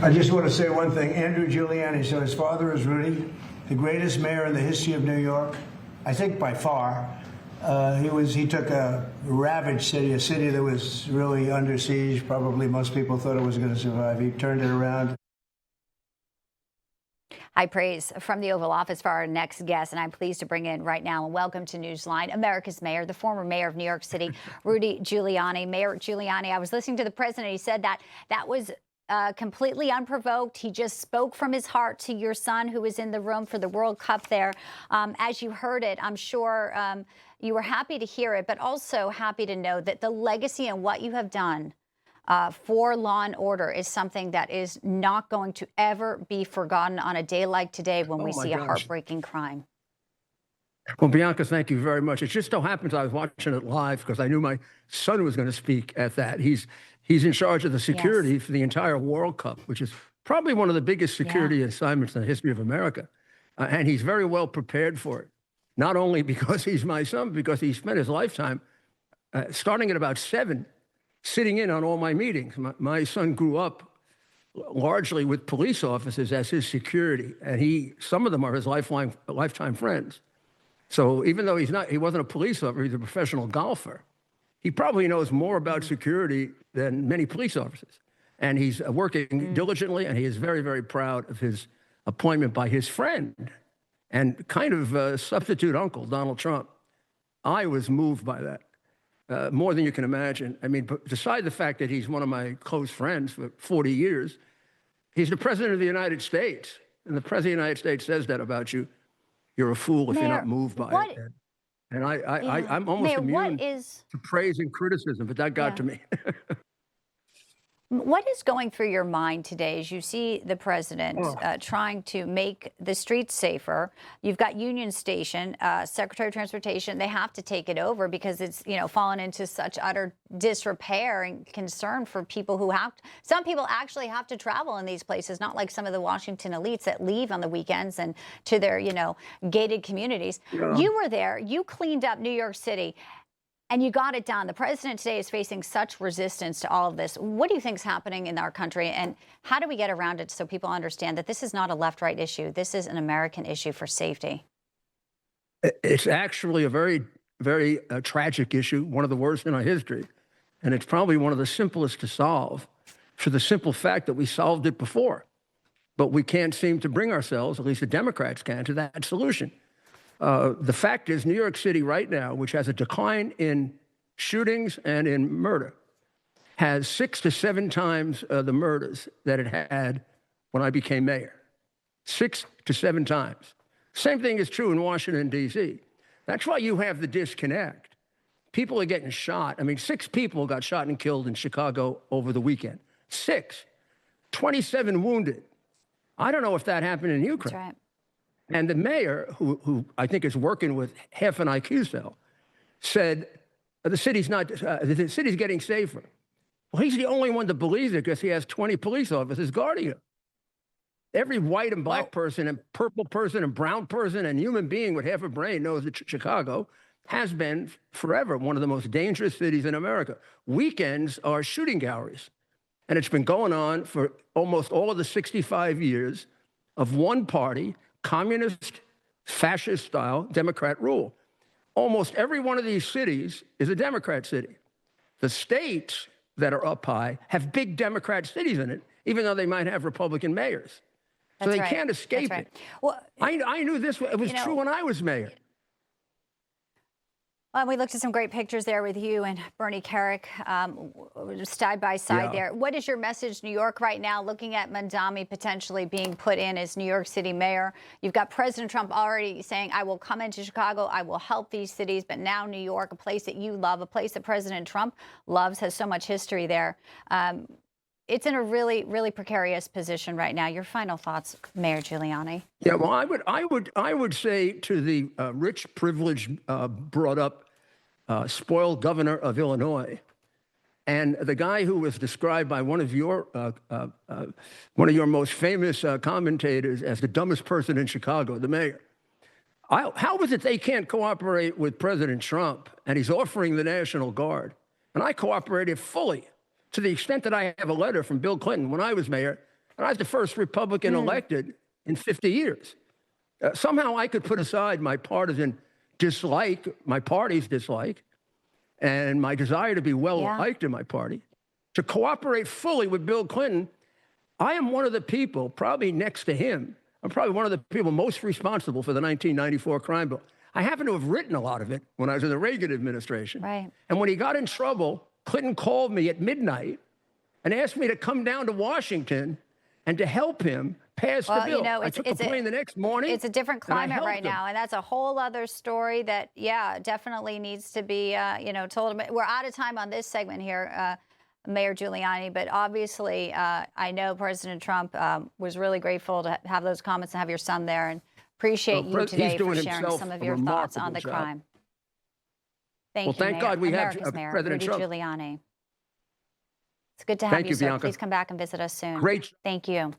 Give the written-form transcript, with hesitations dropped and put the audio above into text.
I just want to say one thing. Andrew Giuliani, so his father is Rudy, the greatest mayor in the history of New York, I think by far. He took a ravaged city, a city that was really under siege. Probably most people thought it was going to survive. He turned it around. High praise from the Oval Office for our next guest, and I'm pleased to bring in right now and welcome to Newsline America's mayor, the former mayor of New York City, Rudy Giuliani. Mayor Giuliani, I was listening to the president. He said that was completely unprovoked. He just spoke from his heart to your son, who was in the room for the World Cup there. As you heard it, I'm sure you were happy to hear it, but also happy to know that the legacy and what you have done for law and order is something that is not going to ever be forgotten on a day like today when we see a heartbreaking crime. Well, Bianca, thank you very much. It just so happens I was watching it live because I knew my son was going to speak at that. He's in charge of the security for the entire World Cup, which is probably one of the biggest security assignments in the history of America. And he's very well prepared for it, not only because he's my son, because he spent his lifetime, starting at about 7, sitting in on all my meetings. My son grew up largely with police officers as his security, and some of them are his lifetime friends. So even though he wasn't a police officer, he's a professional golfer. He probably knows more about security than many police officers. And he's working diligently, and he is very, very proud of his appointment by his friend and kind of substitute uncle, Donald Trump. I was moved by that, more than you can imagine. I mean, beside the fact that he's one of my close friends for 40 years, he's the president of the United States. And the president of the United States says that about you. You're a fool if you're not moved by it. And I'm almost immune to praise and criticism, but that got to me. What is going through your mind today as you see the president trying to make the streets safer? You've got Union Station, Secretary of Transportation. They have to take it over because it's, fallen into such utter disrepair and concern for people who some people actually have to travel in these places, not like some of the Washington elites that leave on the weekends and to their, gated communities. You were there. You cleaned up New York City. And you got it done. The president today is facing such resistance to all of this. What do you think is happening in our country, and how do we get around it so people understand that this is not a left-right issue? This is an American issue for safety. It's actually a very, very tragic issue, one of the worst in our history. And it's probably one of the simplest to solve for the simple fact that we solved it before. But we can't seem to bring ourselves, at least the Democrats can, to that solution. The fact is, New York City right now, which has a decline in shootings and in murder, has 6 to 7 times the murders that it had when I became mayor. 6 to 7 times. Same thing is true in Washington, D.C. That's why you have the disconnect. People are getting shot. I mean, 6 people got shot and killed in Chicago over the weekend. 6. 27 wounded. I don't know if that happened in Ukraine. That's right. And the mayor, who I think is working with half an IQ cell, said the city's getting safer. Well, he's the only one that believes it because he has 20 police officers guarding him. Every white and black person and purple person and brown person and human being with half a brain knows that Chicago has been forever one of the most dangerous cities in America. Weekends are shooting galleries. And it's been going on for almost all of the 65 years of one party, communist, fascist-style Democrat rule. Almost every one of these cities is a Democrat city. The states that are up high have big Democrat cities in it, even though they might have Republican mayors. So they can't escape it. Well, I knew this. It was true when I was mayor. Well, we looked at some great pictures there with you and Bernie Kerik side by side there. What is your message, New York, right now, looking at Mamdani potentially being put in as New York City mayor? You've got President Trump already saying, I will come into Chicago, I will help these cities, but now New York, a place that you love, a place that President Trump loves, has so much history there. It's in a really, really precarious position right now. Your final thoughts, Mayor Giuliani? Yeah, well, I would say to the rich, privileged, brought up, spoiled governor of Illinois, and the guy who was described by one of your most famous commentators as the dumbest person in Chicago, the mayor. How is it they can't cooperate with President Trump, and he's offering the National Guard? And I cooperated fully, to the extent that I have a letter from Bill Clinton when I was mayor And I was the first Republican elected in 50 years. Somehow I could put aside my partisan dislike, my party's dislike, and my desire to be well-liked in my party, to cooperate fully with Bill Clinton. I am one of the people, probably next to him, I'm probably one of the people most responsible for the 1994 crime bill. I happen to have written a lot of it when I was in the Reagan administration. Right. And when he got in trouble, Clinton called me at midnight and asked me to come down to Washington and to help him pass the bill. You know, I took a plane the next morning. It's a different climate right now, and that's a whole other story that, definitely needs to be, told. We're out of time on this segment here, Mayor Giuliani, but obviously I know President Trump was really grateful to have those comments and have your son there, and appreciate you today for sharing some of your thoughts on the crime. Thank you, thank God we have President Rudy Trump. Giuliani. It's good to have you, sir. Bianca. Please come back and visit us soon. Great. Thank you.